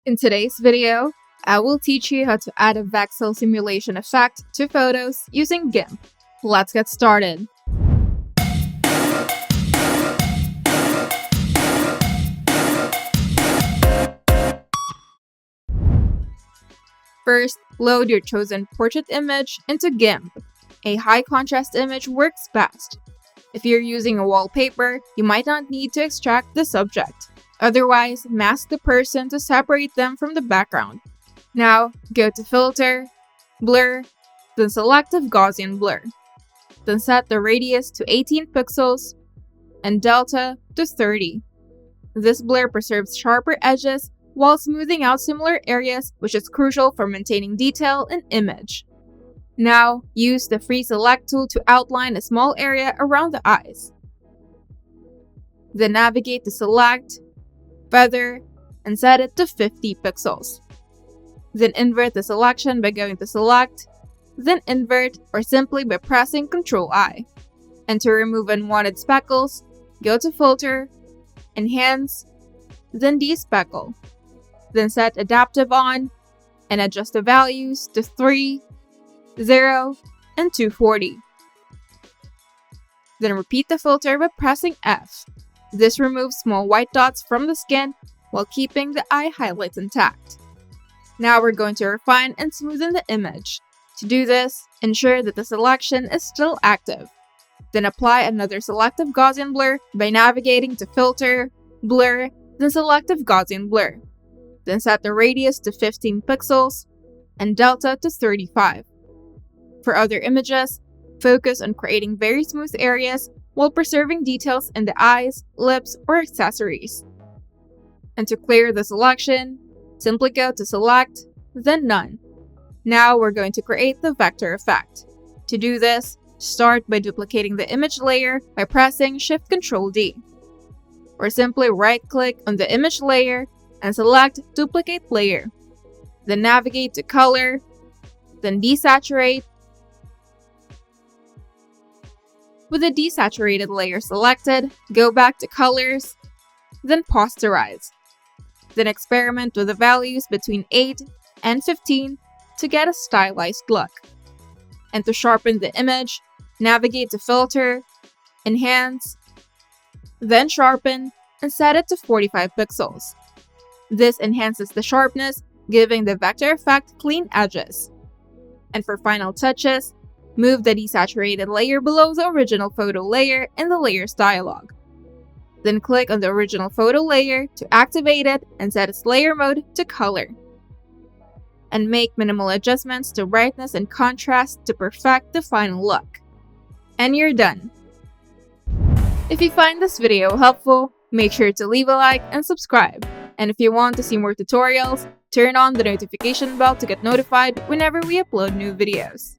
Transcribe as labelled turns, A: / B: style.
A: In today's video, I will teach you how to add a VEXEL simulation effect to photos using GIMP. Let's get started. First, load your chosen portrait image into GIMP. A high contrast image works best. If you're using a wallpaper, you might not need to extract the subject. Otherwise, mask the person to separate them from the background. Now, go to Filter, Blur, then Selective Gaussian Blur. Then set the radius to 18 pixels and delta to 30. This blur preserves sharper edges while smoothing out similar areas, which is crucial for maintaining detail in image. Now, use the Free Select tool to outline a small area around the eyes. Then navigate to Select, Feather, and set it to 50 pixels. Then invert the selection by going to Select, then Invert, or simply by pressing Ctrl-I. And to remove unwanted speckles, go to Filter, Enhance, then Despeckle. Then set Adaptive on, and adjust the values to 3, 0, and 240. Then repeat the filter by pressing F. This removes small white dots from the skin while keeping the eye highlights intact. Now we're going to refine and smoothen the image. To do this, ensure that the selection is still active. Then apply another Selective Gaussian Blur by navigating to Filter, Blur, then Selective Gaussian Blur. Then set the radius to 15 pixels and delta to 35. For other images, focus on creating very smooth areas while preserving details in the eyes, lips, or accessories. And to clear the selection, simply go to Select, then None. Now we're going to create the vector effect. To do this, start by duplicating the image layer by pressing Shift-Ctrl-D. Or simply right-click on the image layer and select Duplicate Layer. Then navigate to Color, then Desaturate. With the desaturated layer selected, go back to Colors, then Posterize. Then experiment with the values between 8 and 15 to get a stylized look. And to sharpen the image, navigate to Filter, Enhance, then Sharpen, and set it to 45 pixels. This enhances the sharpness, giving the vector effect clean edges. And for final touches, move the desaturated layer below the original photo layer in the Layers dialog. Then click on the original photo layer to activate it and set its layer mode to Color. And make minimal adjustments to brightness and contrast to perfect the final look. And you're done! If you find this video helpful, make sure to leave a like and subscribe. And if you want to see more tutorials, turn on the notification bell to get notified whenever we upload new videos.